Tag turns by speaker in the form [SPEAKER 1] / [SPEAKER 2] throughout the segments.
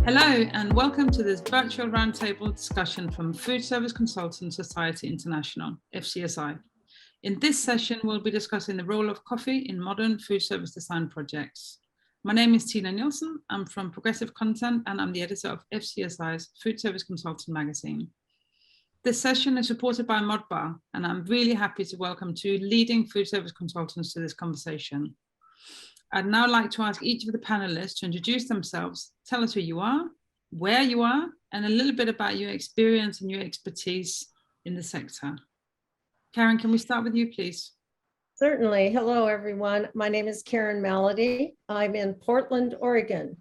[SPEAKER 1] Hello and welcome to this virtual roundtable discussion from Food Service Consultant Society International, FCSI. In this session, we'll be discussing the role of coffee in modern food service design projects. My name is Tina Nielsen. I'm from Progressive Content and I'm the editor of FCSI's Food Service Consultant magazine. This session is supported by Modbar, and I'm really happy to welcome two leading food service consultants to this conversation. I'd now like to ask each of the panelists to introduce themselves, tell us who you are, where you are, and a little bit about your experience and your expertise in the sector. Karen, can we start with you, please?
[SPEAKER 2] Certainly. Hello, everyone. My name is Karen Malody. I'm in Portland, Oregon.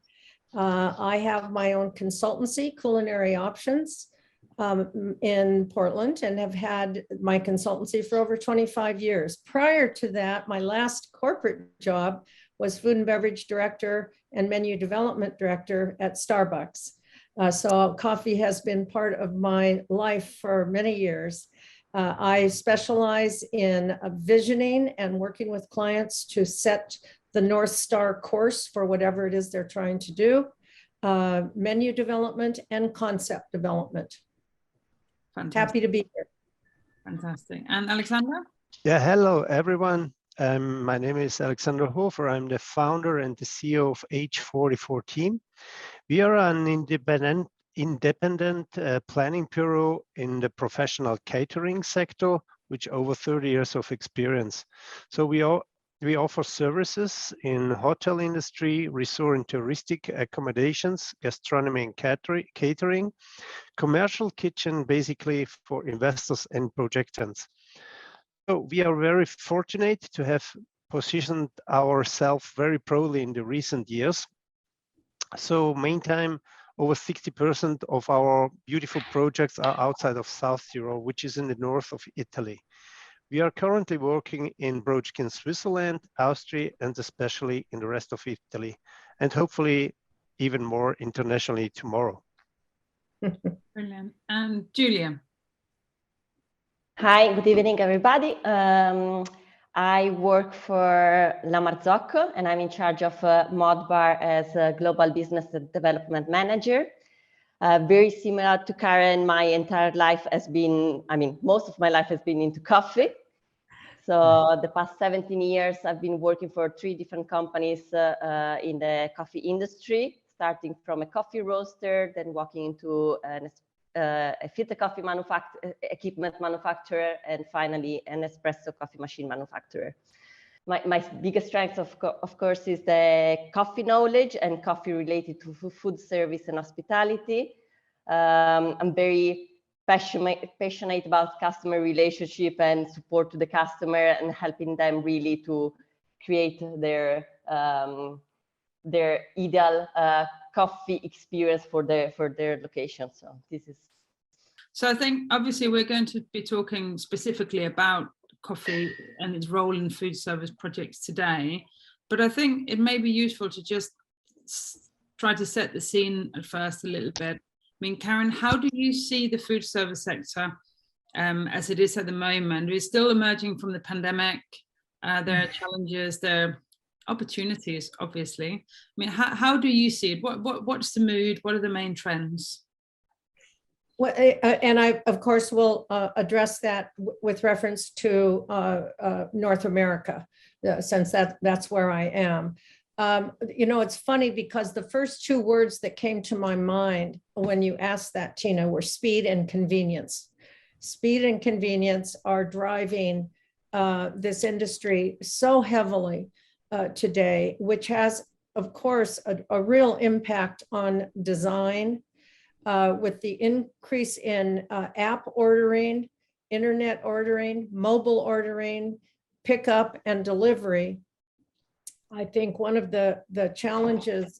[SPEAKER 2] I have my own consultancy, Culinary Options, in Portland, and have had my consultancy for over 25 years. Prior to that, my last corporate job was food and beverage director and menu development director at Starbucks. So coffee has been part of my life for many years. I specialize in visioning and working with clients to set the North Star course for whatever it is they're trying to do, menu development and concept development. Fantastic. Happy to be here.
[SPEAKER 1] Fantastic. And Alexander?
[SPEAKER 3] Yeah, hello, everyone. My name is Alexander Hofer. I'm the founder and the CEO of H44 Team. We are an independent planning bureau in the professional catering sector, which over 30 years of experience. So we offer services in hotel industry, resort and touristic accommodations, gastronomy and catering, commercial kitchen, basically for investors and projectants. So we are very fortunate to have positioned ourselves very proudly in the recent years. So meantime, over 60% of our beautiful projects are outside of South Europe, which is in the north of Italy. We are currently working in Brochkin, Switzerland, Austria, and especially in the rest of Italy, and hopefully even more internationally tomorrow.
[SPEAKER 1] Brilliant. And Giulia?
[SPEAKER 4] Hi, good evening, everybody. I work for La Marzocco, and I'm in charge of Modbar as a Global Business Development Manager. Very similar to Karen, my entire life has been, most of my life has been into coffee. So the past 17 years, I've been working for 3 different companies in the coffee industry, starting from a coffee roaster, then walking into a filter coffee equipment manufacturer, and finally an espresso coffee machine manufacturer. My biggest strength, of course, is the coffee knowledge and coffee related to food service and hospitality. I'm very passionate about customer relationship and support to the customer and helping them really to create their ideal coffee experience for their location. So this is.
[SPEAKER 1] So I think obviously we're going to be talking specifically about coffee and its role in food service projects today, but I think it may be useful to just try to set the scene at first a little bit. I mean, Karen, how do you see the food service sector as it is at the moment? We're still emerging from the pandemic. There are challenges, there are opportunities, obviously. I mean, how do you see it? What's the mood? What are the main trends?
[SPEAKER 2] Well, and I, of course, will address that with reference to North America, since that's where I am. It's funny because the first 2 words that came to my mind when you asked that, Tina, were speed and convenience. Speed and convenience are driving this industry so heavily today, which has, of course, a real impact on design with the increase in app ordering, internet ordering, mobile ordering, pickup and delivery. I think one of the challenges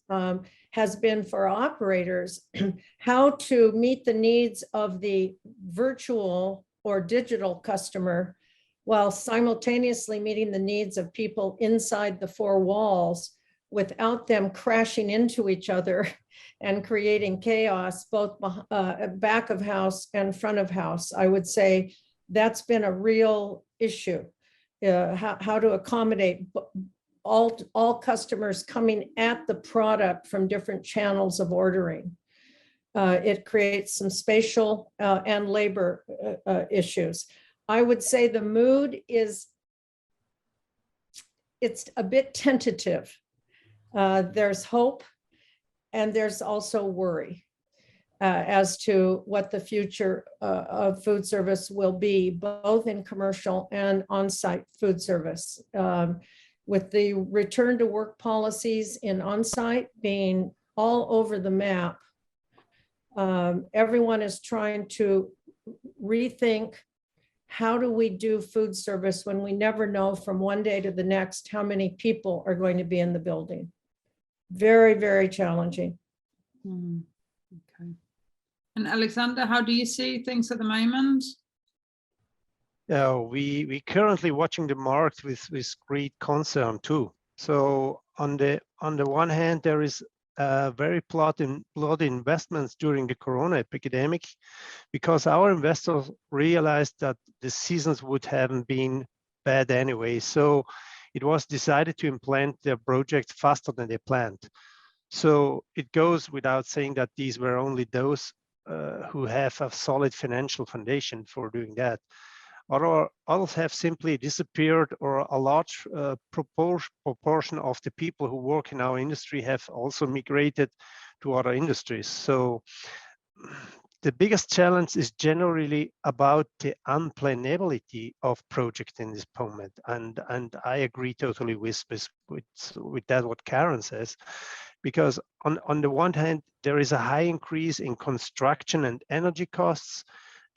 [SPEAKER 2] has been for operators how to meet the needs of the virtual or digital customer while simultaneously meeting the needs of people inside the 4 walls without them crashing into each other and creating chaos, both back of house and front of house. I would say that's been a real issue, how to accommodate all customers coming at the product from different channels of ordering. It creates some spatial and labor issues. I would say the mood is, it's a bit tentative. There's hope and there's also worry as to what the future of food service will be, both in commercial and on-site food service. With the return to work policies in on-site being all over the map, everyone is trying to rethink, how do we do food service when we never know from one day to the next how many people are going to be in the building? Very, very challenging.
[SPEAKER 1] Okay. And Alexander, how do you see things at the moment?
[SPEAKER 3] We currently watching the market with great concern too. So on the one hand, there is very bloody investments during the Corona epidemic, because our investors realized that the seasons would haven't been bad anyway. So it was decided to implement their project faster than they planned. So it goes without saying that these were only those who have a solid financial foundation for doing that. Others have simply disappeared, or a large proportion of the people who work in our industry have also migrated to other industries. So the biggest challenge is generally about the unplanability of project in this moment. And I agree totally with that, what Karen says, because on the one hand, there is a high increase in construction and energy costs.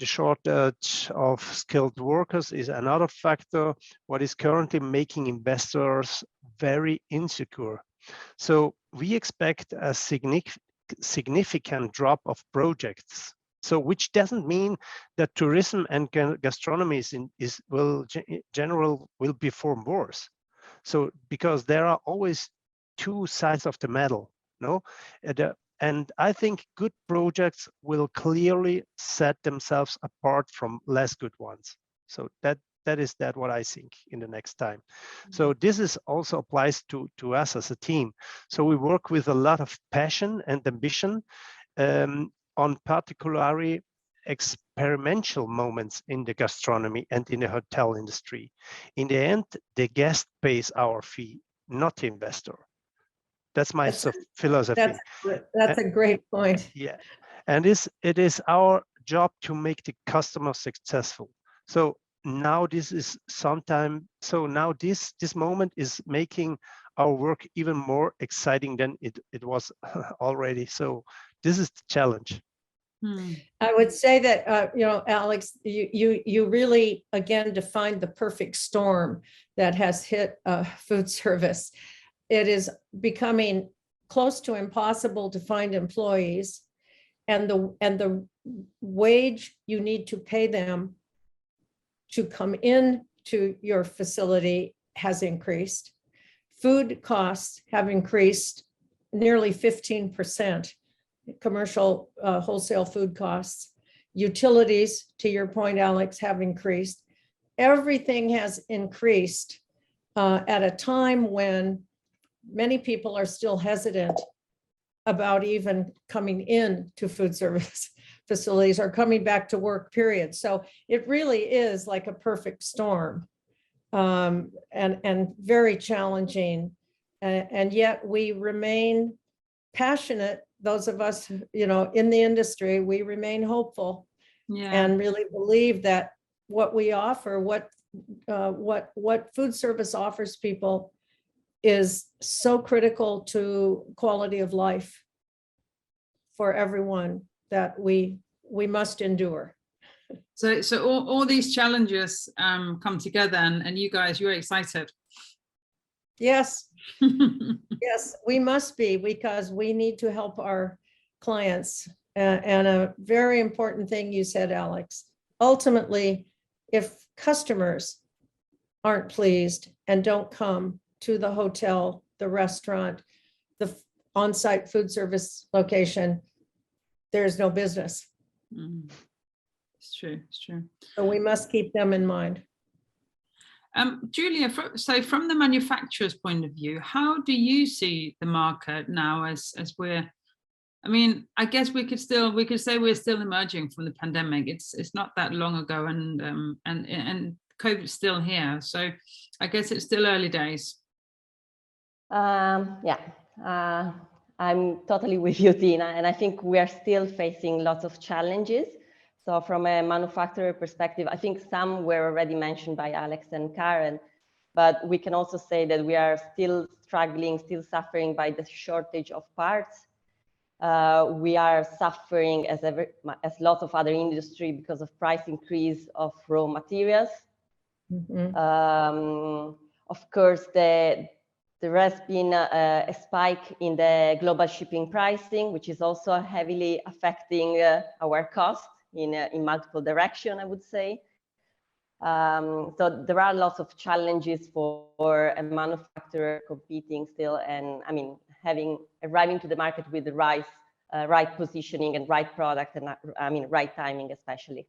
[SPEAKER 3] The shortage of skilled workers is another factor, what is currently making investors very insecure. So we expect a significant drop of projects. So which doesn't mean that tourism and gastronomy will perform worse. So because there are always two sides of the medal, no? And I think good projects will clearly set themselves apart from less good ones. So that is what I think in the next time. So this is also applies to us as a team. So we work with a lot of passion and ambition on particularly experimental moments in the gastronomy and in the hotel industry. In the end, the guest pays our fee, not the investor. That's my philosophy.
[SPEAKER 2] That's a great point.
[SPEAKER 3] Yeah, and it is our job to make the customer successful. So now this is this moment is making our work even more exciting than it was already. So this is the challenge.
[SPEAKER 2] I would say that Alex, you really again defined the perfect storm that has hit food service. It is becoming close to impossible to find employees, and the wage you need to pay them to come in to your facility has increased. Food costs have increased nearly 15%, commercial wholesale food costs. Utilities, to your point, Alex, have increased. Everything has increased at a time when many people are still hesitant about even coming in to food service facilities or coming back to work, period. So it really is like a perfect storm, and very challenging. And yet we remain passionate. Those of us, in the industry, we remain hopeful, and really believe that what we offer, what food service offers people, is so critical to quality of life for everyone that we must endure.
[SPEAKER 1] So all these challenges come together, and you guys, you're excited.
[SPEAKER 2] Yes. Yes, we must be, because we need to help our clients. And a very important thing you said, Alex, ultimately, if customers aren't pleased and don't come to the hotel, the restaurant, the on-site food service location, there's no business.
[SPEAKER 1] It's true.
[SPEAKER 2] So we must keep them in mind.
[SPEAKER 1] Giulia, so from the manufacturer's point of view, how do you see the market now as we're, I mean, I guess we could say we're still emerging from the pandemic. It's not that long ago, and COVID's still here. So I guess it's still early days.
[SPEAKER 4] I'm totally with you, Tina, and I think we are still facing lots of challenges. So from a manufacturer perspective, I think some were already mentioned by Alex and Karen, but we can also say that we are still struggling, still suffering by the shortage of parts. We are suffering as lots of other industry because of price increase of raw materials. Of course, there has been a spike in the global shipping pricing, which is also heavily affecting our cost in multiple directions, I would say. So there are lots of challenges for a manufacturer competing still, and I mean, arriving to the market with the right positioning and right product, and I mean, right timing especially.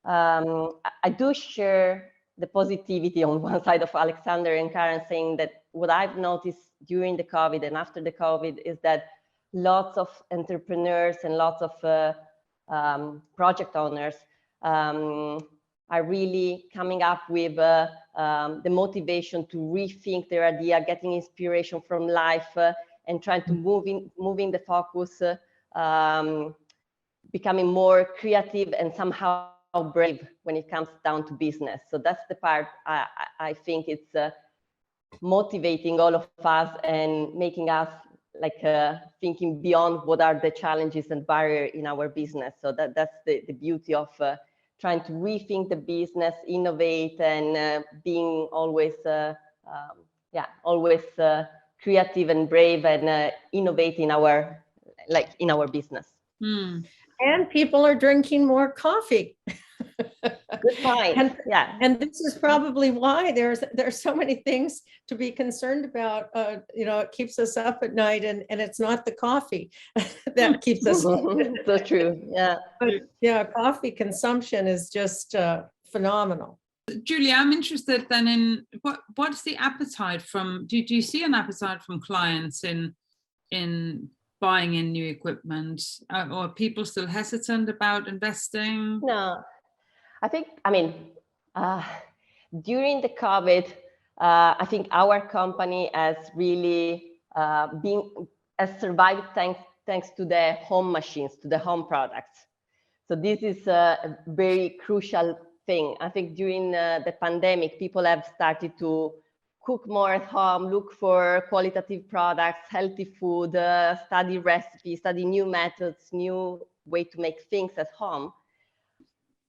[SPEAKER 4] I do share the positivity on one side of Alexander and Karen, saying that what I've noticed during the COVID and after the COVID is that lots of entrepreneurs and lots of project owners are really coming up with the motivation to rethink their idea, getting inspiration from life, and trying to moving the focus, becoming more creative and somehow brave when it comes down to business. So that's the part I think it's motivating all of us and making us like thinking beyond what are the challenges and barriers in our business. So that's the beauty of trying to rethink the business, innovate, and being always creative and brave and innovate in our business.
[SPEAKER 2] And people are drinking more coffee.
[SPEAKER 4] Good point.
[SPEAKER 2] And this is probably why there's so many things to be concerned about. It keeps us up at night, and it's not the coffee that keeps us up.
[SPEAKER 4] So true. Yeah.
[SPEAKER 2] But yeah, coffee consumption is just phenomenal.
[SPEAKER 1] Giulia, I'm interested then in what's the appetite from, do you see an appetite from clients in buying in new equipment, or are people still hesitant about investing?
[SPEAKER 4] No, I mean, during the COVID, I think our company has really has survived thanks to the home machines, to the home products. So this is a very crucial thing. I think during the pandemic, people have started to cook more at home, look for qualitative products, healthy food, study recipes, study new methods, new way to make things at home.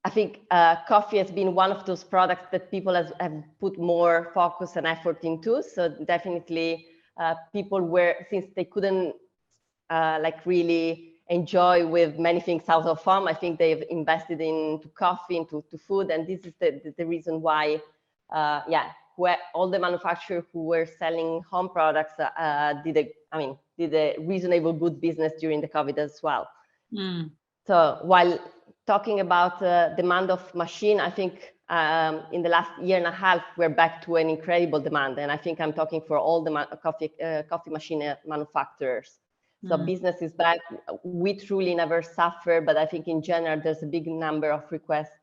[SPEAKER 4] I think coffee has been one of those products that people have put more focus and effort into. So definitely people since they couldn't really enjoy with many things out of home, I think they've invested into coffee, into food. And this is the reason why, where all the manufacturers who were selling home products did a reasonable good business during the COVID as well. So while talking about demand of machine, I think in the last year and a half, we're back to an incredible demand. And I think I'm talking for all the coffee machine manufacturers. So business is back. We truly never suffer, but I think in general, there's a big number of requests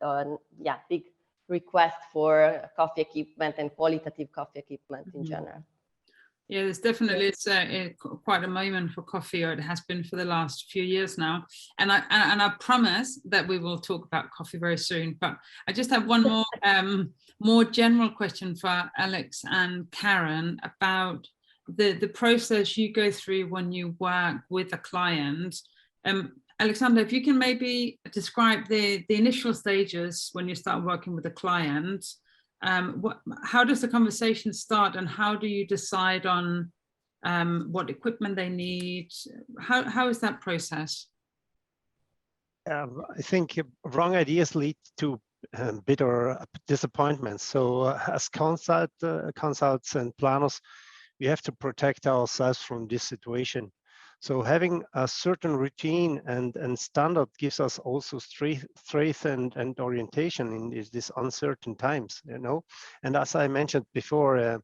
[SPEAKER 4] big request for coffee equipment and qualitative coffee equipment in general.
[SPEAKER 1] Yeah, there's definitely quite a moment for coffee, or it has been for the last few years now. And I promise that we will talk about coffee very soon. But I just have one more general question for Alex and Karen about the process you go through when you work with a client. Alexander, if you can maybe describe the initial stages when you start working with a client. How does the conversation start, and how do you decide on what equipment they need? How is that process?
[SPEAKER 3] I think wrong ideas lead to bitter disappointments. So as consultants and planners, we have to protect ourselves from this situation. So having a certain routine and standard gives us also strength and orientation in this uncertain times, you know. And as I mentioned before,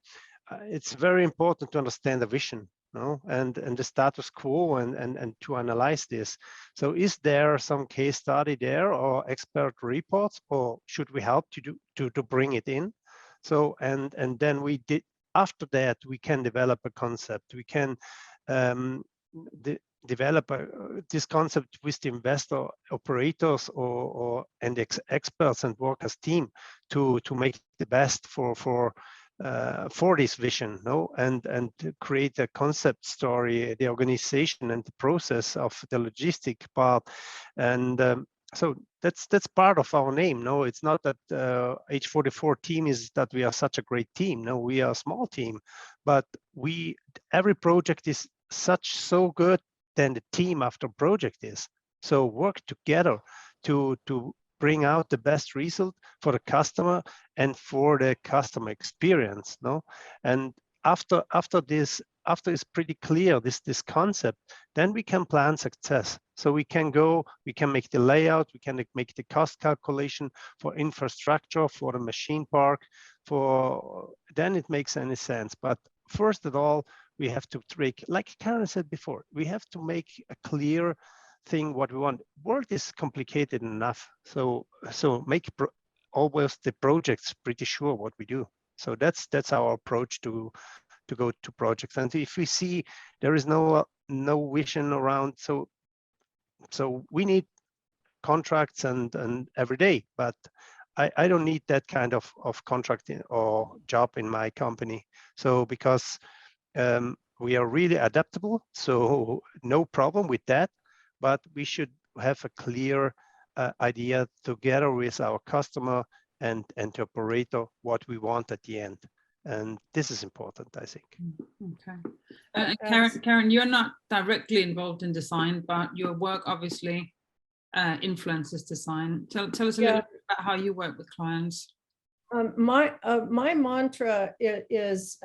[SPEAKER 3] it's very important to understand the vision, no, and the status quo, and to analyze this. So is there some case study there or expert reports, or should we help to bring it in? So and then we did, after that we can develop a concept. We can develop this concept with the investor operators and experts and work as team to make the best for this vision, no, and to create a concept story, the organization and the process of the logistic part, and so that's part of our name. No, it's not that H44 team is that we are such a great team. No, we are a small team, but every project is so good than the team after project is. So work together to bring out the best result for the customer and for the customer experience, no? And after it's pretty clear this concept, then we can plan success. So we can make the layout, we can make the cost calculation for infrastructure, for the machine park, then it makes any sense. But first of all, we have to make, like Karen said before, we have to make a clear thing what we want. Work is complicated enough, so make always the projects pretty sure what we do. So that's our approach to go to projects. And if we see there is no vision around, so we need contracts and every day, but I don't need that kind of contract or job in my company. So because we are really adaptable, so no problem with that, but we should have a clear idea together with our customer and the operator what we want at the end. And this is important, I think.
[SPEAKER 1] Okay. Karen, you're not directly involved in design, but your work obviously influences design. Tell us a little bit about how you work with clients.
[SPEAKER 2] My mantra is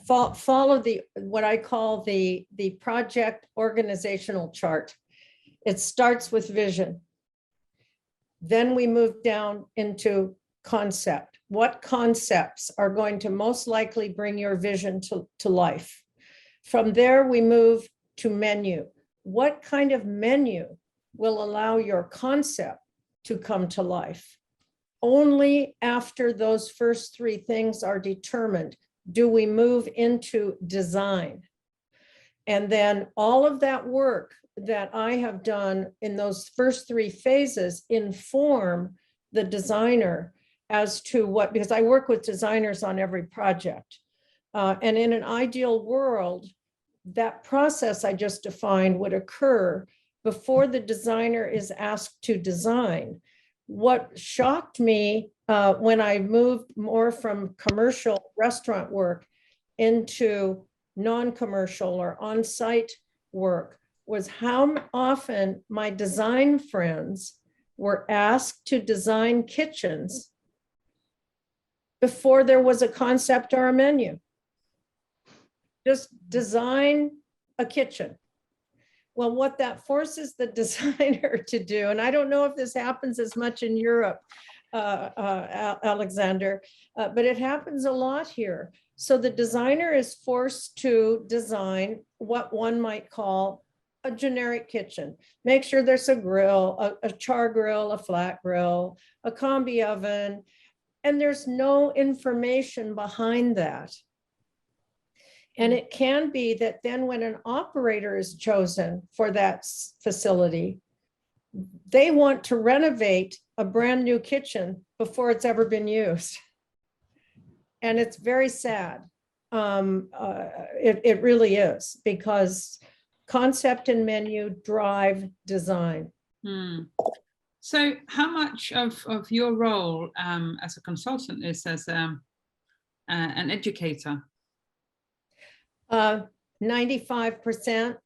[SPEAKER 2] follow what I call the project organizational chart. It starts with vision. Then we move down into concept. What concepts are going to most likely bring your vision to life? From there, we move to menu. What kind of menu will allow your concept to come to life? Only after those first three things are determined do we move into design. And then all of that work that I have done in those first three phases inform the designer as to what, because I work with designers on every project. And in an ideal world, that process I just defined would occur before the designer is asked to design. What shocked me when I moved more from commercial restaurant work into non-commercial or on-site work was how often my design friends were asked to design kitchens before there was a concept or a menu. Just design a kitchen. Well, what that forces the designer to do, and I don't know if this happens as much in Europe, Alexander, but it happens a lot here. So the designer is forced to design what one might call a generic kitchen. Make sure there's a grill, a char grill, a flat grill, a combi oven, and there's no information behind that. And it can be that then when an operator is chosen for that facility, they want to renovate a brand new kitchen before it's ever been used. And it's very sad. It really is, because concept and menu drive design.
[SPEAKER 1] So how much of your role as a consultant is as an educator?
[SPEAKER 2] 95%.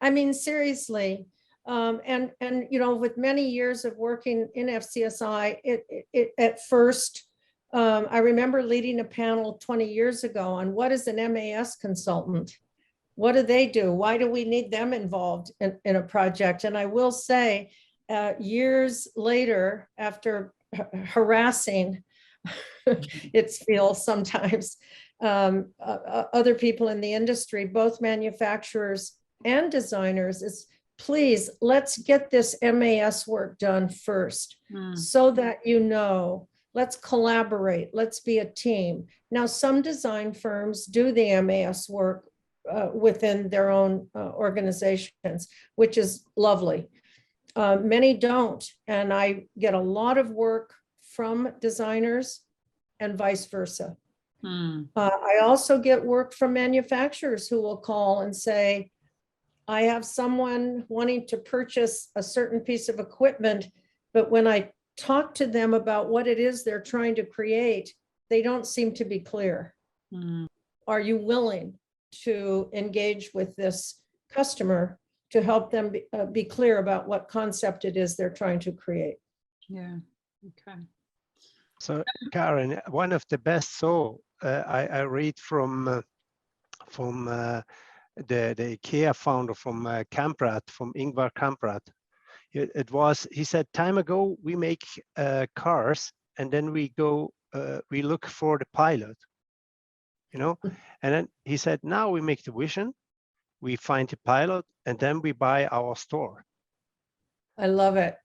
[SPEAKER 2] I mean, seriously. And you know, with many years of working in FCSI, it at first, I remember leading a panel 20 years ago on what is an MAS consultant. What do they do? Why do we need them involved in a project? And I will say, years later, after harassing it feels sometimes other people in the industry, both manufacturers and designers, is please, let's get this MAS work done first so that let's collaborate, let's be a team. Now, some design firms do the MAS work within their own organizations, which is lovely. Many don't, and I get a lot of work from designers and vice versa. I also get work from manufacturers who will call and say, I have someone wanting to purchase a certain piece of equipment, but when I talk to them about what it is they're trying to create, they don't seem to be clear. Are you willing to engage with this customer to help them be clear about what concept it is they're trying to create?
[SPEAKER 1] Yeah, okay.
[SPEAKER 3] So, Karen, one of the best, I read from the IKEA founder from Kamprad, from Ingvar Kamprad. He said, time ago, we make cars and then we look for the pilot, and then he said, now we make the vision, we find the pilot, and then we buy our store.
[SPEAKER 2] I love it.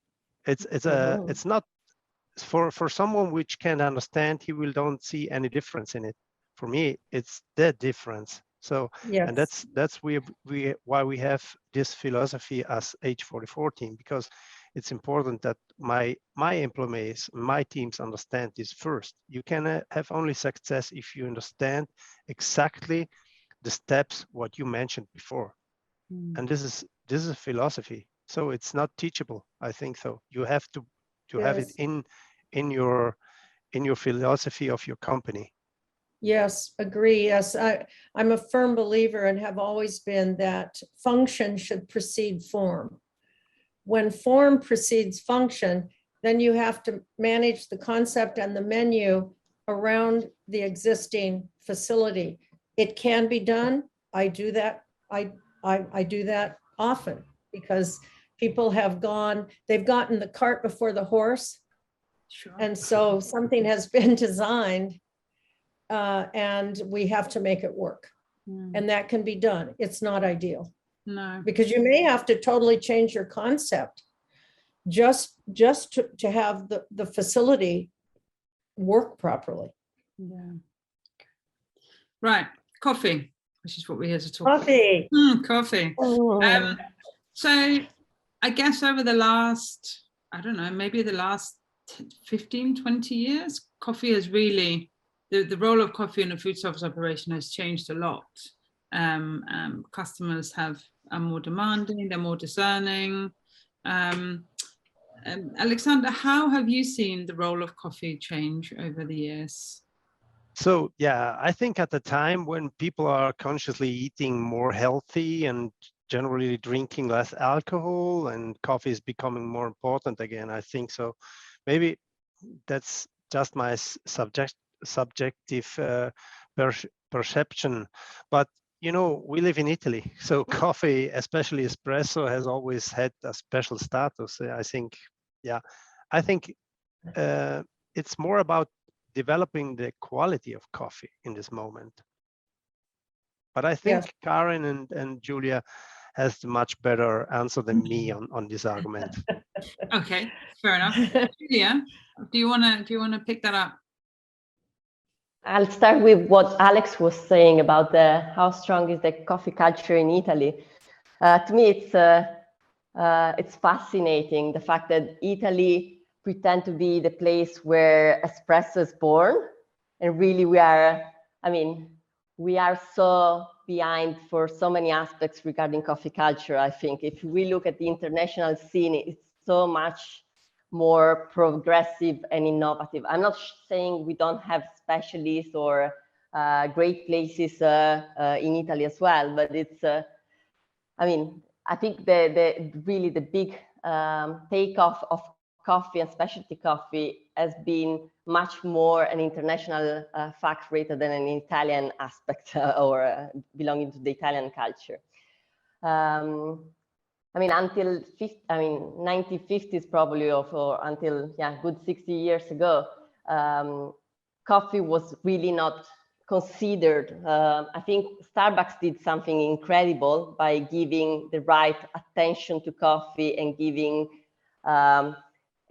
[SPEAKER 3] It's not for someone which can understand, don't see any difference in it. For me, it's the difference. So,
[SPEAKER 2] yes.
[SPEAKER 3] And that's why we have this philosophy as H44 team, because it's important that my employees, my teams understand this first. You can have only success if you understand exactly the steps what you mentioned before. And this is a philosophy. So it's not teachable, I think so. You have to have it in your philosophy of your company.
[SPEAKER 2] Yes, agree. Yes, I'm a firm believer and have always been that function should precede form. When form precedes function, then you have to manage the concept and the menu around the existing facility. It can be done. I do that. I do that often because people they've gotten the cart before the horse. Sure. And so something has been designed and we have to make it work. And that can be done. It's not ideal.
[SPEAKER 1] No.
[SPEAKER 2] Because you may have to totally change your concept just to have the facility work properly.
[SPEAKER 1] Yeah. Right. Coffee, which is what we're here to talk
[SPEAKER 2] Coffee.
[SPEAKER 1] about. Coffee.
[SPEAKER 2] Oh.
[SPEAKER 1] So I guess over the last, I don't know, maybe the last 15, 20 years, coffee has really, the role of coffee in a food service operation has changed a lot. Customers are more demanding, they're more discerning. Alexander, how have you seen the role of coffee change over the years?
[SPEAKER 3] So, yeah, I think at the time when people are consciously eating more healthy and generally drinking less alcohol and coffee is becoming more important again, I think so. Maybe that's just my subjective perception. But, we live in Italy. So coffee, especially espresso, has always had a special status. I think, it's more about developing the quality of coffee in this moment. But I think yes, Karen and Giulia has a much better answer than me on this argument.
[SPEAKER 1] Okay, fair enough. Giulia, do you wanna pick that up?
[SPEAKER 4] I'll start with what Alex was saying about how strong is the coffee culture in Italy. To me, it's fascinating, the fact that Italy pretend to be the place where espresso is born, and really we are so behind for so many aspects regarding coffee culture. I think if we look at the international scene, it's so much more progressive and innovative. I'm not saying we don't have specialists or great places in Italy as well, but it's, I think really the big takeoff of coffee and specialty coffee has been much more an international fact rather than an Italian aspect or belonging to the Italian culture. I mean, until 1950s probably, or until good 60 years ago, coffee was really not considered. I think Starbucks did something incredible by giving the right attention to coffee and giving a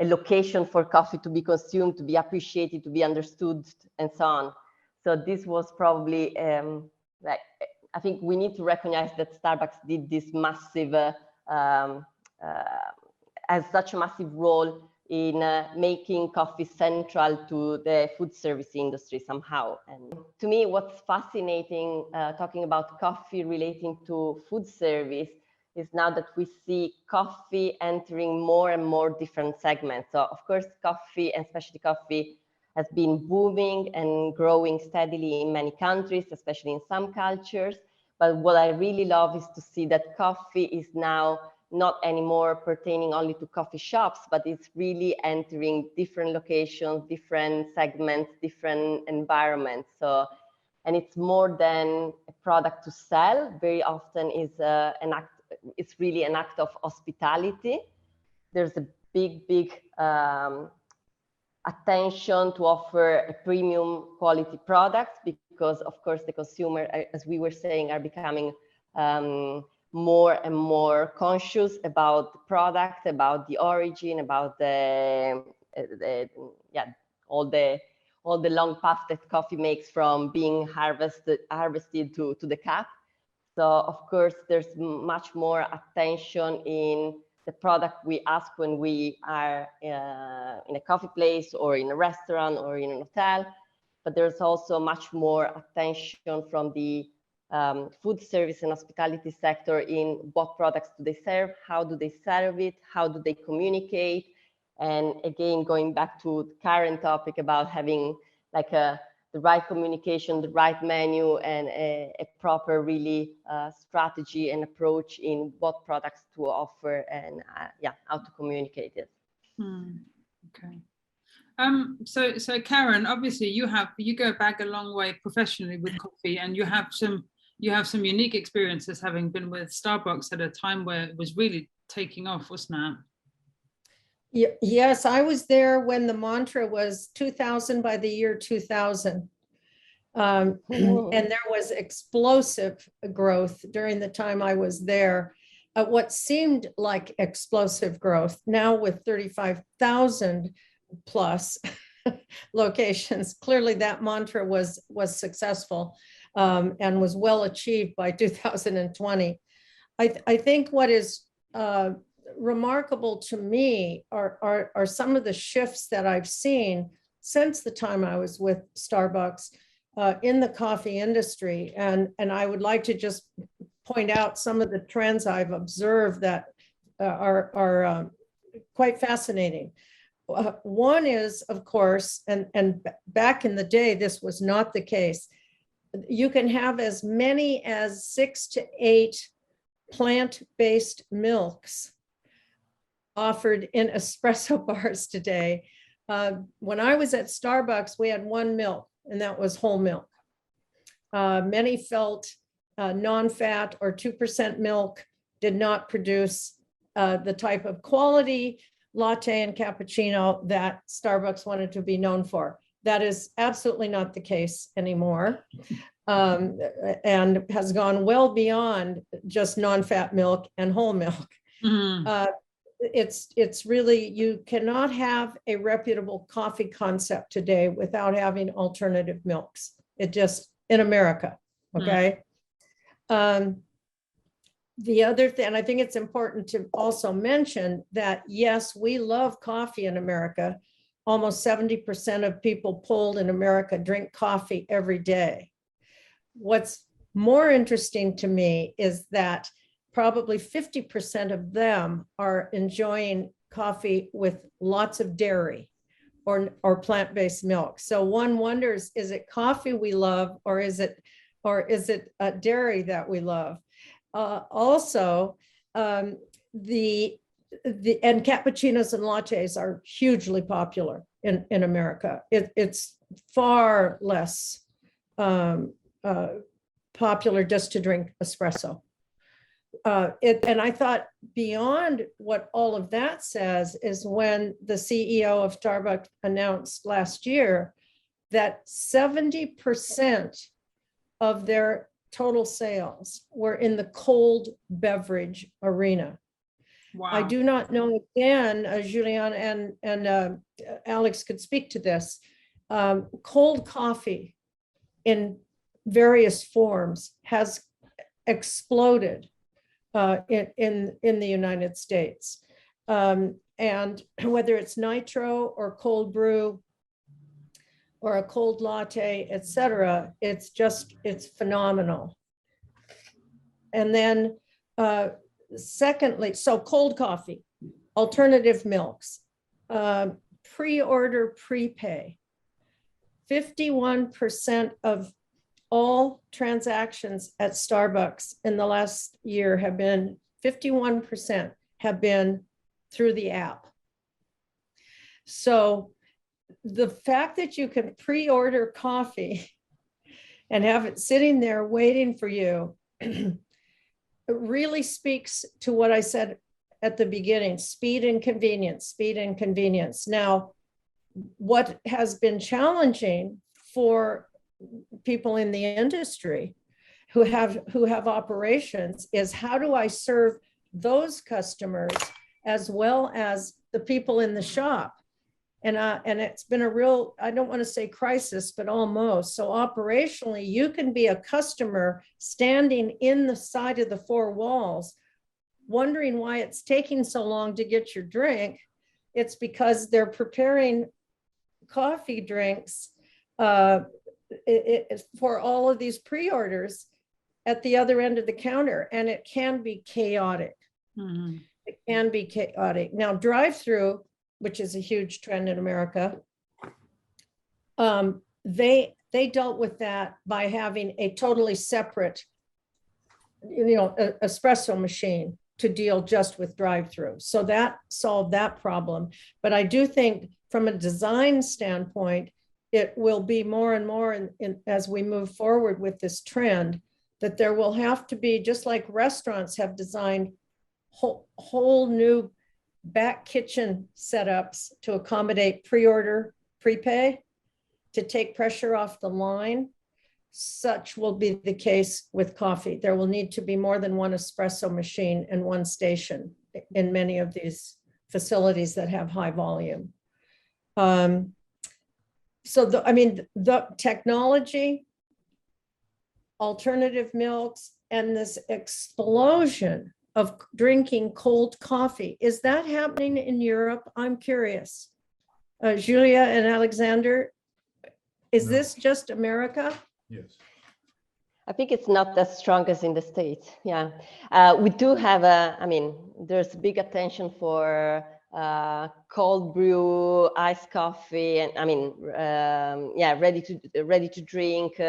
[SPEAKER 4] location for coffee to be consumed, to be appreciated, to be understood, and so on. So this was probably, like, I think we need to recognize that Starbucks did this massive, has such a massive role in making coffee central to the food service industry somehow. And to me, what's fascinating talking about coffee relating to food service is now that we see coffee entering more and more different segments. So of course, coffee and specialty coffee has been booming and growing steadily in many countries, especially in some cultures. But what I really love is to see that coffee is now not anymore pertaining only to coffee shops, but it's really entering different locations, different segments, different environments. So, and it's more than a product to sell. Very often is it's really an act of hospitality. There's a big attention to offer a premium quality product because, of course, the consumer, as we were saying, are becoming more and more conscious about the product, about the origin, about all the long path that coffee makes from being harvested to the cup. So of course, there's much more attention in the product we ask when we are in a coffee place or in a restaurant or in an hotel. But there's also much more attention from the food service and hospitality sector in what products do they serve, how do they serve it, how do they communicate. And again, going back to the current topic about having like the right communication, the right menu, and a proper really strategy and approach in what products to offer and how to communicate it.
[SPEAKER 1] Okay. So Karen, obviously you go back a long way professionally with coffee, and you have some unique experiences having been with Starbucks at a time where it was really taking off, wasn't it?
[SPEAKER 2] Yes, I was there when the mantra was 2000 by the year 2000. And there was explosive growth during the time I was there. What seemed like explosive growth, now with 35,000 plus locations, clearly that mantra was successful and was well achieved by 2020. I think what is remarkable to me are some of the shifts that I've seen since the time I was with Starbucks in the coffee industry. And I would like to just point out some of the trends I've observed that are quite fascinating. One is, of course, and back in the day, this was not the case. You can have as many as 6 to 8 plant-based milks offered in espresso bars today. When I was at Starbucks, we had one milk, and that was whole milk. Many felt non-fat or 2% milk did not produce the type of quality latte and cappuccino that Starbucks wanted to be known for. That is absolutely not the case anymore, and has gone well beyond just non-fat milk and whole milk. It's really, you cannot have a reputable coffee concept today without having alternative milks. It just, in America, okay? The other thing, and I think it's important to also mention that, yes, we love coffee in America. Almost 70% of people polled in America drink coffee every day. What's more interesting to me is that probably 50% of them are enjoying coffee with lots of dairy or plant-based milk. So one wonders, is it coffee we love, or is it dairy that we love? Also, the and cappuccinos and lattes are hugely popular in America. It's far less popular just to drink espresso. And I thought beyond what all of that says is when the CEO of Starbucks announced last year that 70% of their total sales were in the cold beverage arena.
[SPEAKER 1] Wow.
[SPEAKER 2] I do not know, again, Giuliana and Alex could speak to this. Cold coffee in various forms has exploded in the United States. And whether it's nitro or cold brew or a cold latte, et cetera, it's phenomenal. And then secondly, so cold coffee, alternative milks, pre-order, prepay. 51% of all transactions at Starbucks in the last year have been, 51% have been through the app. So the fact that you can pre-order coffee and have it sitting there waiting for you really speaks to what I said at the beginning, speed and convenience, speed and convenience. Now, what has been challenging for people in the industry who have operations is how do I serve those customers as well as the people in the shop? And it's been a real, I don't want to say crisis, but almost. So operationally, you can be a customer standing in the side of the four walls, wondering why it's taking so long to get your drink. It's because they're preparing coffee drinks for all of these pre-orders at the other end of the counter, and it can be chaotic. Mm-hmm. It can be chaotic. Now, drive-through, which is a huge trend in America, they dealt with that by having a totally separate, espresso machine to deal just with drive-through. So that solved that problem. But I do think from a design standpoint, it will be more and more as we move forward with this trend, that there will have to be, just like restaurants have designed whole new back kitchen setups to accommodate pre-order, prepay, to take pressure off the line. Such will be the case with coffee. There will need to be more than one espresso machine and one station in many of these facilities that have high volume. So the technology, alternative milks, and this explosion of drinking cold coffee, is that happening in Europe? I'm curious. Giulia and Alexander, is this just America?
[SPEAKER 5] Yes.
[SPEAKER 4] I think it's not as strong as in the States. Yeah, we do have there's big attention for cold brew, iced coffee, and ready to drink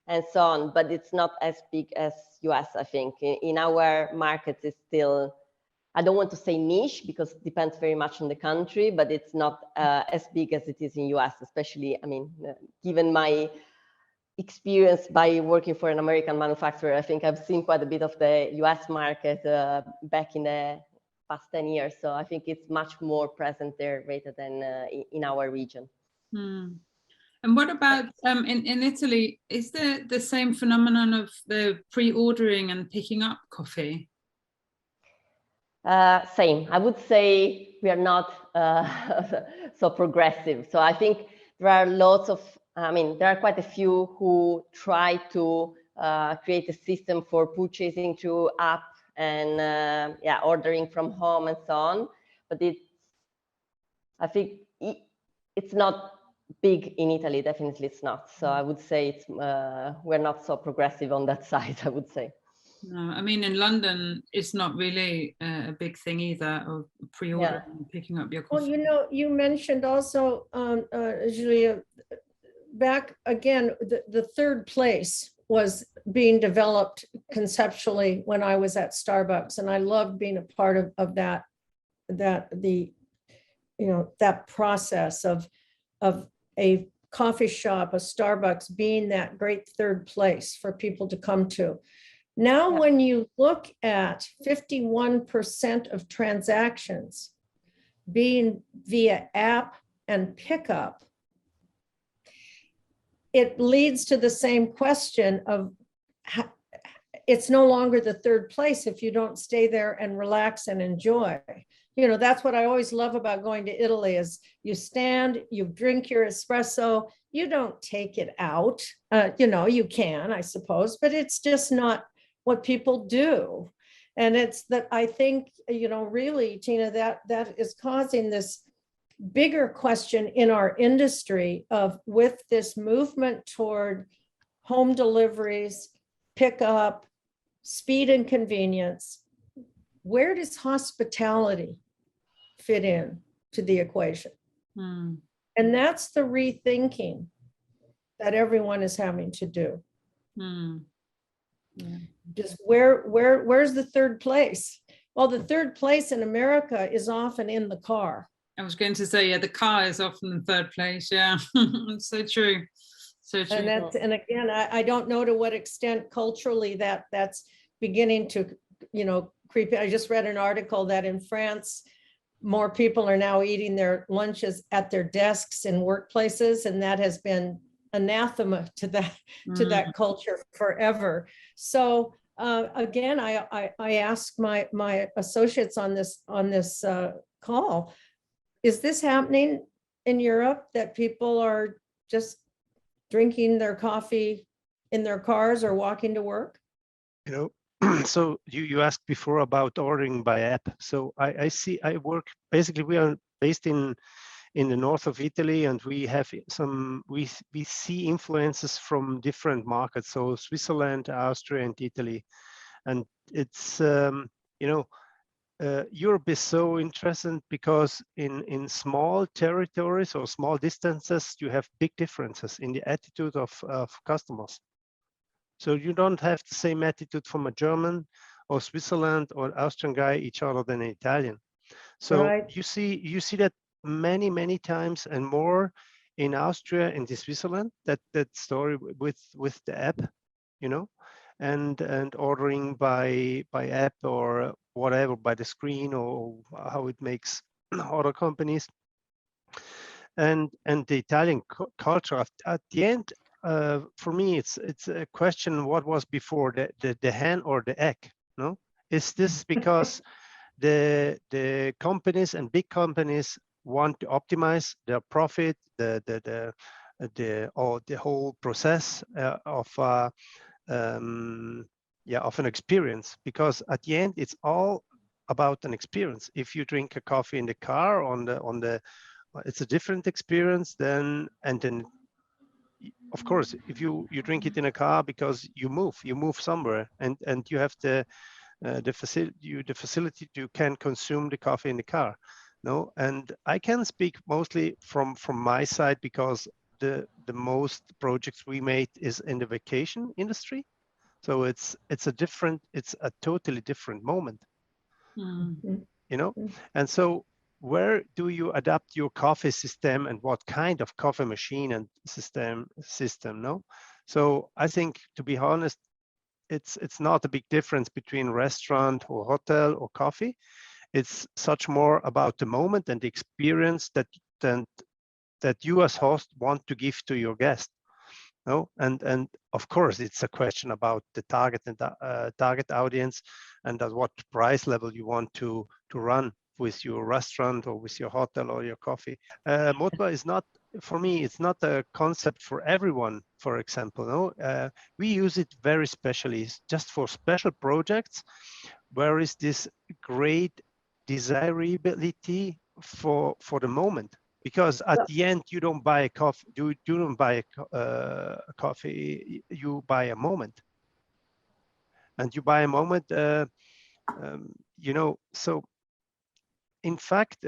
[SPEAKER 4] and so on. But it's not as big as US. I think in our markets, it's still, I don't want to say niche because it depends very much on the country, but it's not as big as it is in US. Especially, given my experience by working for an American manufacturer, I think I've seen quite a bit of the US market back in the past 10 years. So I think it's much more present there rather than in our region.
[SPEAKER 1] Hmm. And what about in Italy? Is there the same phenomenon of the pre-ordering and picking up coffee?
[SPEAKER 4] Same. I would say we are not so progressive. So I think there are lots of, there are quite a few who try to create a system for purchasing through app and ordering from home and so on. But I think it's not big in Italy. Definitely it's not. So I would say we're not so progressive on that side, I would say.
[SPEAKER 1] No, in London, it's not really a big thing either, of pre-ordering and picking up your coffee.
[SPEAKER 2] Well, you mentioned also, Giulia, back again, the third place was being developed conceptually when I was at Starbucks, and I loved being a part of that that process of a coffee shop, a Starbucks being that great third place for people to come to. Now,
[SPEAKER 4] Yeah.
[SPEAKER 2] when you look at 51% of transactions being via app and pickup, it leads to the same question of it's no longer the third place if you don't stay there and relax and enjoy. That's what I always love about going to Italy is you stand, you drink your espresso, you don't take it out. You can, I suppose, but it's just not what people do. And it's that I think, really, Tina, that is causing this bigger question in our industry of with this movement toward home deliveries, pickup, speed and convenience, where does hospitality fit in to the equation? And that's the rethinking that everyone is having to do.
[SPEAKER 1] Yeah.
[SPEAKER 2] Just where's the third place? Well, the third place in America is often in the car.
[SPEAKER 1] I was going to say, yeah, the car is often in third place. Yeah, it's so true. So true.
[SPEAKER 2] And again, I don't know to what extent culturally that's beginning to, creep in. I just read an article that in France, more people are now eating their lunches at their desks in workplaces, and that has been anathema to that culture forever. So again, I asked my associates on this call, is this happening in Europe, that people are just drinking their coffee in their cars or walking to work?
[SPEAKER 3] So you asked before about ordering by app. So we are based in the north of Italy, and we have we see influences from different markets. So Switzerland, Austria, and Italy. And it's, Europe is so interesting because in small territories or small distances, you have big differences in the attitude of customers. So you don't have the same attitude from a German or Switzerland or Austrian guy each other than an Italian. So
[SPEAKER 2] Right.
[SPEAKER 3] you see that many times and more in Austria and in Switzerland, that story with the app, and ordering by app or whatever, by the screen, or how it makes other companies. And the Italian culture at the end, for me, it's a question: what was before, the hen or the egg? No, is this because the companies and big companies want to optimize their profit, the whole process of an experience? Because at the end, it's all about an experience. If you drink a coffee in the car it's a different experience then of course, if you drink it in a car because you move somewhere, and you have the facility to can consume the coffee in the car. No, and I can speak mostly from my side, because the most projects we made is in the vacation industry. So it's a totally different moment, and so where do you adapt your coffee system, and what kind of coffee machine and system? No, so I think, to be honest, it's not a big difference between restaurant or hotel or coffee. It's such more about the moment and the experience that you as host want to give to your guest. No, and of course, it's a question about the target and target audience, and at what price level you want to run with your restaurant or with your hotel or your coffee. Modbar is not, for me, it's not a concept for everyone. For example, no, we use it very specially, just for special projects, where is this great desirability for the moment. Because at the end, you don't buy a coffee. You don't buy a coffee. You buy a moment, and you buy a moment. So in fact,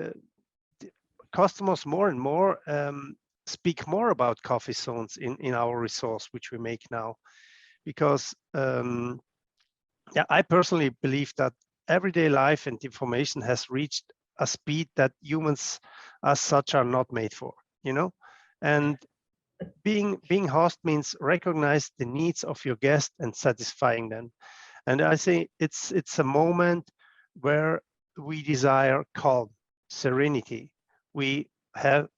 [SPEAKER 3] customers more and more speak more about coffee zones in our resource, which we make now, because I personally believe that everyday life and information has reached a speed that humans as such are not made for, you know. And being host means recognize the needs of your guest and satisfying them. And I say it's a moment where we desire calm, serenity. We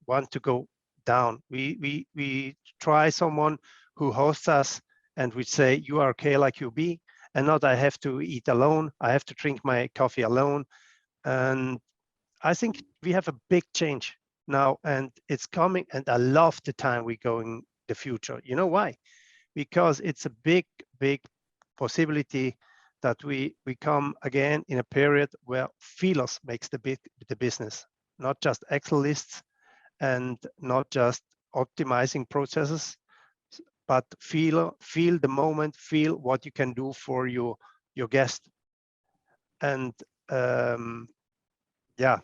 [SPEAKER 3] want to go down. We try someone who hosts us and we say, you are okay like you be, and not I have to eat alone, I have to drink my coffee alone. And I think we have a big change now, and it's coming, and I love the time we're going the future. You know why? Because it's a big possibility that we come again in a period where feelers makes the business, not just Excel lists and not just optimizing processes, but feel the moment, feel what you can do for your guest. And yeah.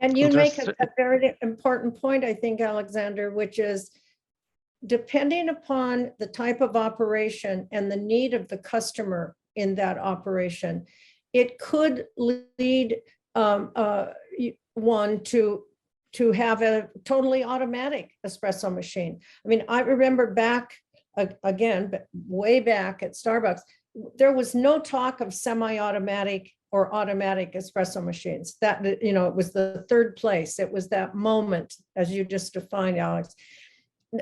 [SPEAKER 2] And you make a very important point, I think, Alexander, which is depending upon the type of operation and the need of the customer in that operation, it could lead one to have a totally automatic espresso machine. I mean, I remember back again, but way back at Starbucks, there was no talk of semi-automatic or automatic espresso machines. That, you know, it was the third place. It was that moment, as you just defined, Alex.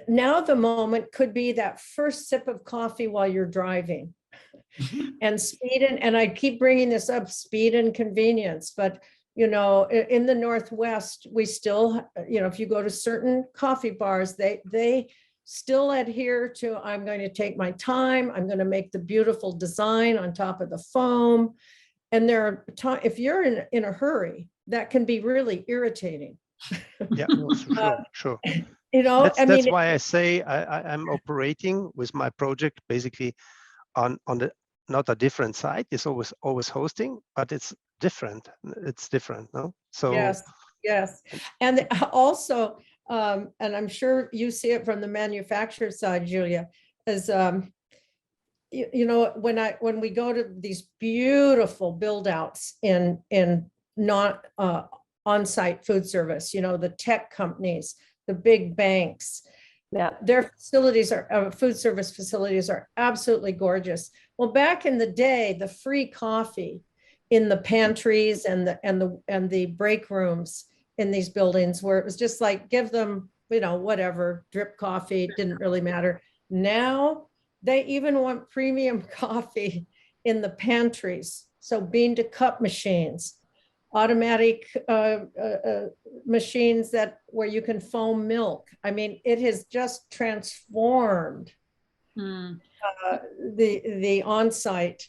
[SPEAKER 2] Now the moment could be that first sip of coffee while you're driving. And speed and I keep bringing this up, speed and convenience, but you know, in the Northwest, we still, you know, if you go to certain coffee bars, they still adhere to, I'm going to take my time, I'm going to make the beautiful design on top of the foam. And there are times, if you're in a hurry, that can be really irritating.
[SPEAKER 3] Yeah, no, sure.
[SPEAKER 2] You know,
[SPEAKER 3] that's why I say I'm operating with my project basically on the not a different site. It's always hosting, but it's different. It's different, no? So
[SPEAKER 2] yes, and also, and I'm sure you see it from the manufacturer side, Giulia, is you know, when we go to these beautiful build outs in not on-site food service, you know, the tech companies, the big banks, their facilities are food service facilities are absolutely gorgeous. Well, back in the day, the free coffee in the pantries and the break rooms in these buildings, where it was just like, give them, you know, whatever, drip coffee, didn't really matter. Now they even want premium coffee in the pantries. So bean to cup machines, automatic machines where you can foam milk. I mean, it has just transformed the on-site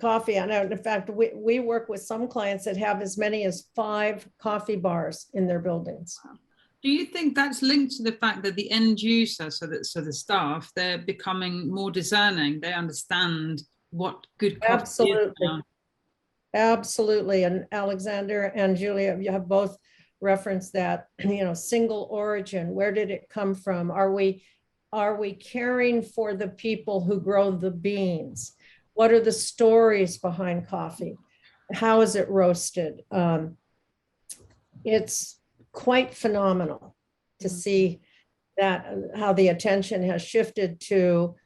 [SPEAKER 2] coffee. And in fact, we work with some clients that have as many as 5 coffee bars in their buildings.
[SPEAKER 1] Do you think that's linked to the fact that the end user, so the staff, they're becoming more discerning? They understand what good coffee is now.
[SPEAKER 2] Absolutely. And Alexander and Giulia, you have both referenced that, you know, single origin. Where did it come from? Are we caring for the people who grow the beans? What are the stories behind coffee? How is it roasted? It's quite phenomenal to see that, how the attention has shifted to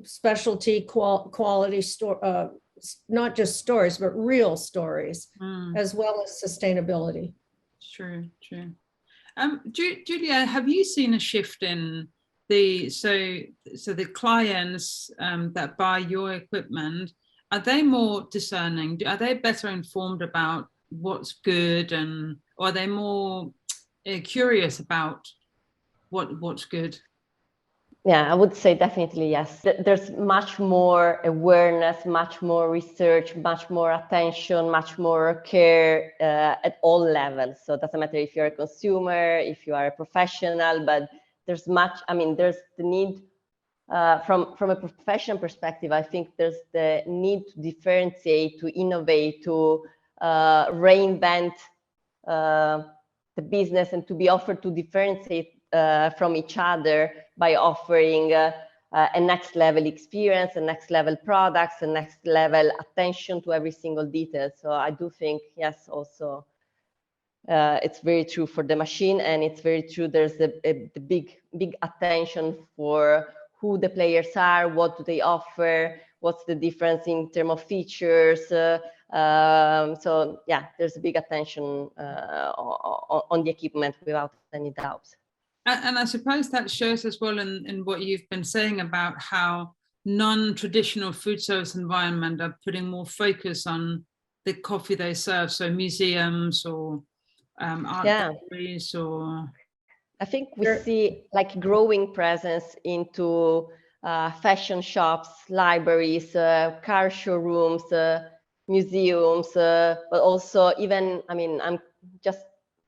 [SPEAKER 2] specialty quality store, not just stories, but real stories, as well as sustainability.
[SPEAKER 1] True. Giulia, have you seen a shift in the clients that buy your equipment? Are they more discerning? Are they better informed about what's good, or are they more curious about what's good?
[SPEAKER 4] Yeah, I would say definitely yes. There's much more awareness, much more research, much more attention, much more care at all levels. So it doesn't matter if you're a consumer, if you are a professional, but there's there's the need from a professional perspective. I think there's the need to differentiate, to innovate, to reinvent the business, and to be offered to differentiate from each other by offering a next level experience, a next level products, a next level attention to every single detail. So I do think, yes, also it's very true for the machine, and it's very true. There's the big attention for who the players are, what do they offer, what's the difference in terms of features. So yeah, there's a big attention on the equipment without any doubt.
[SPEAKER 1] And I suppose that shows as well in what you've been saying about how non-traditional food service environment are putting more focus on the coffee they serve. So museums or art galleries, or
[SPEAKER 4] I think we see like growing presence into fashion shops, libraries, car showrooms, museums, but also even, I mean, I'm just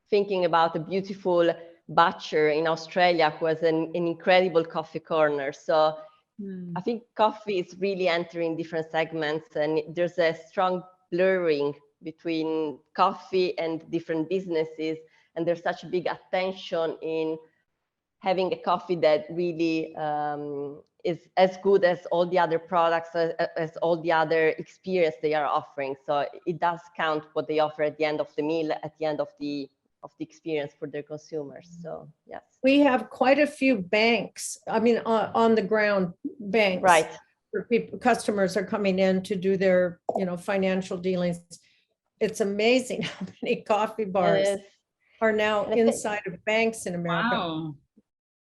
[SPEAKER 4] thinking about a beautiful butcher in Australia who has an incredible coffee corner. So I think coffee is really entering different segments, and there's a strong blurring between coffee and different businesses. And there's such a big attention in having a coffee that really is as good as all the other products, as all the other experience they are offering. So it does count what they offer at the end of the meal, at the end of the experience for their consumers. So yes,
[SPEAKER 2] we have quite a few banks. I mean, on the ground banks,
[SPEAKER 4] right?
[SPEAKER 2] Where people, customers are coming in to do their, financial dealings. It's amazing how many coffee bars are now inside of banks in America.
[SPEAKER 1] wow.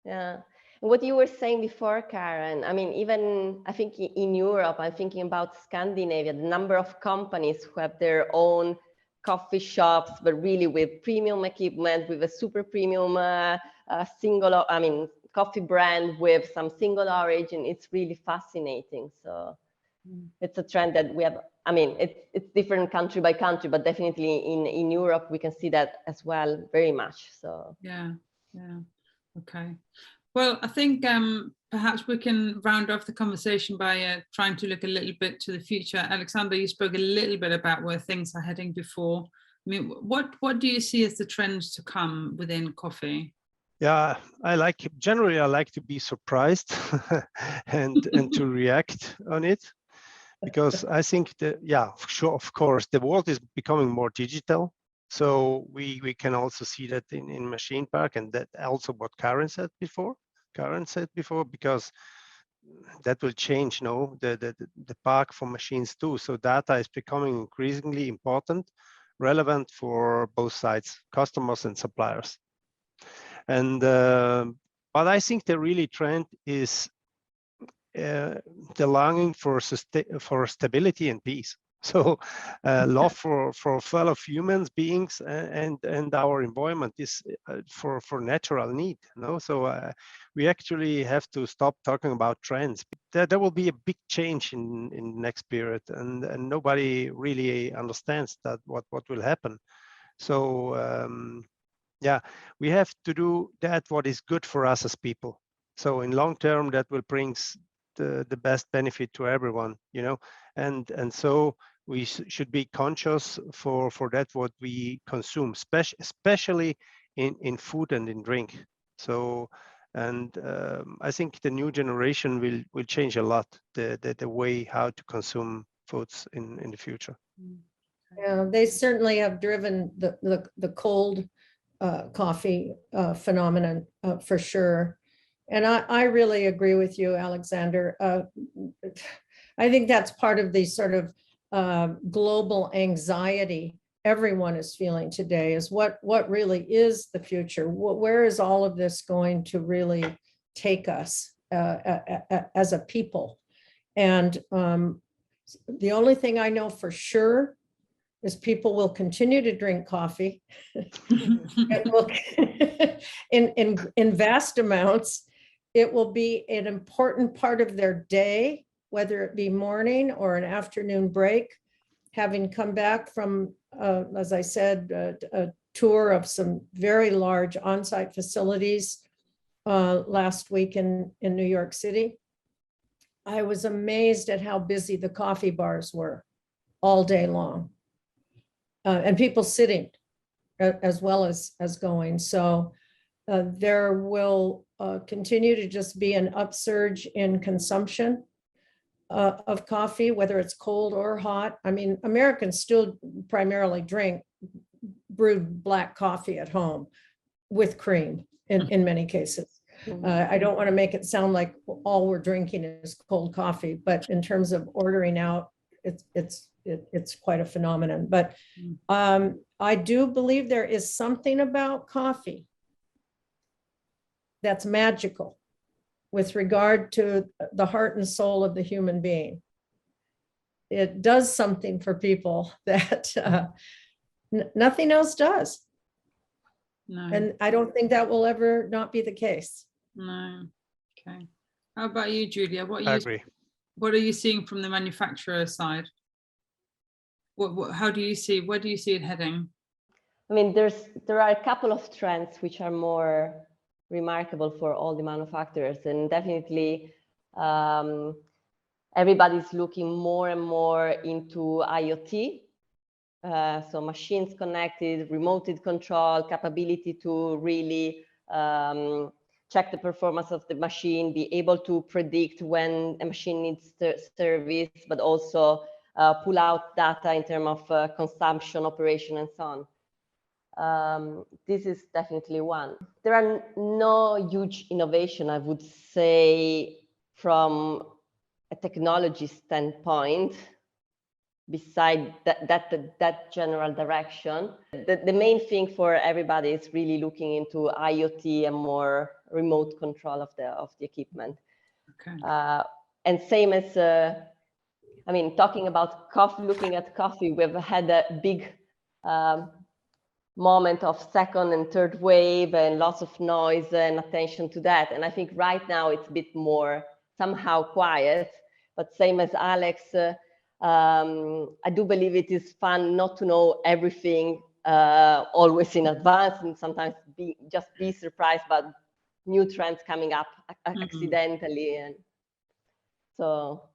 [SPEAKER 4] Yeah. What you were saying before, Karen, I mean, even I think in Europe, I'm thinking about Scandinavia, the number of companies who have their own coffee shops, but really with premium equipment, with a super premium coffee brand with some single origin. It's really fascinating. So it's a trend that we have. I mean, it's different country by country, but definitely in Europe, we can see that as well, very much. So
[SPEAKER 1] Yeah. Okay. Well, I think perhaps we can round off the conversation by trying to look a little bit to the future. Alexander, you spoke a little bit about where things are heading before. I mean, what do you see as the trends to come within coffee?
[SPEAKER 3] Yeah, generally I like to be surprised and to react on it, because I think that, yeah, sure, of course, the world is becoming more digital. So we can also see that in machine park, and that also what Karen said before, because that will change, the park for machines too. So data is becoming increasingly important, relevant for both sides, customers and suppliers. And but I think the really trend is the longing for stability and peace. So love for fellow humans beings and our environment is for natural need. So we actually have to stop talking about trends. There will be a big change in the next period, and nobody really understands that what will happen. So yeah, we have to do that what is good for us as people. So in long term, that will bring the best benefit to everyone, and so we should be conscious for that what we consume, especially in food and in drink. So, and I think the new generation will change a lot the way how to consume foods in the future.
[SPEAKER 2] Yeah, they certainly have driven the cold coffee phenomenon for sure. And I really agree with you, Alexander. I think that's part of the sort of global anxiety everyone is feeling today, is what really is the future? Where is all of this going to really take us as a people? And the only thing I know for sure is people will continue to drink coffee in vast amounts. It will be an important part of their day, whether it be morning or an afternoon break. Having come back from, as I said, a tour of some very large on-site facilities last week in New York City, I was amazed at how busy the coffee bars were all day long. And people sitting as well as going. So There will continue to just be an upsurge in consumption of coffee, whether it's cold or hot. I mean, Americans still primarily drink brewed black coffee at home with cream in many cases. I don't want to make it sound like all we're drinking is cold coffee, but in terms of ordering out, it's quite a phenomenon. But I do believe there is something about coffee that's magical with regard to the heart and soul of the human being. It does something for people that nothing else does.
[SPEAKER 1] No.
[SPEAKER 2] And I don't think that will ever not be the case.
[SPEAKER 1] No. Okay. How about you, Giulia?
[SPEAKER 3] I agree.
[SPEAKER 1] What are you seeing from the manufacturer side? How do you see, where do you see it heading?
[SPEAKER 4] I mean, there are a couple of trends which are more remarkable for all the manufacturers, and definitely everybody's looking more and more into IoT. So machines connected, remote control, capability to really check the performance of the machine, be able to predict when a machine needs service, but also pull out data in terms of consumption, operation, and so on. This is definitely one. There are no huge innovation, I would say, from a technology standpoint, beside that general direction. The main thing for everybody is really looking into IoT and more remote control of the equipment.
[SPEAKER 1] Okay.
[SPEAKER 4] And same as, I mean, talking about coffee, looking at coffee, we've had a big moment of second and third wave and lots of noise and attention to that. And I think right now it's a bit more somehow quiet, but same as Alex, I do believe it is fun not to know everything always in advance, and sometimes be surprised about new trends coming up accidentally. And so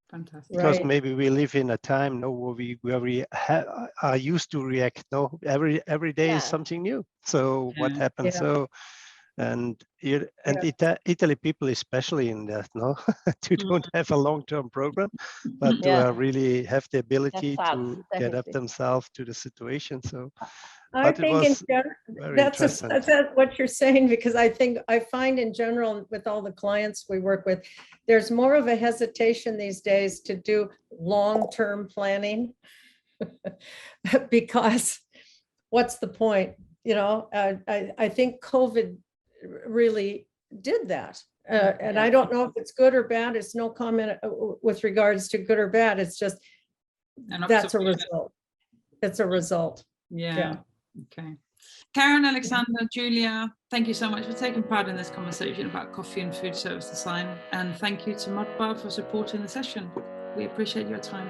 [SPEAKER 1] Fantastic.
[SPEAKER 3] Because
[SPEAKER 2] Right.
[SPEAKER 3] maybe we live in a time where we are used to react. No, every day is something new. So what happens?
[SPEAKER 2] Yeah.
[SPEAKER 3] So Italy people especially in that, no, to don't have a long-term program, but to really have the ability to get up themselves to the situation. So
[SPEAKER 2] I think in general, that's what you're saying, because I find in general with all the clients we work with, there's more of a hesitation these days to do long-term planning because what's the point? You know, I think COVID really did that. And I don't know if it's good or bad. It's no comment with regards to good or bad. It's just, that's a result. It's a result.
[SPEAKER 1] Yeah. Okay. Karen, Alexander, Giulia, thank you so much for taking part in this conversation about coffee and food service design. And thank you to Modbar for supporting the session. We appreciate your time.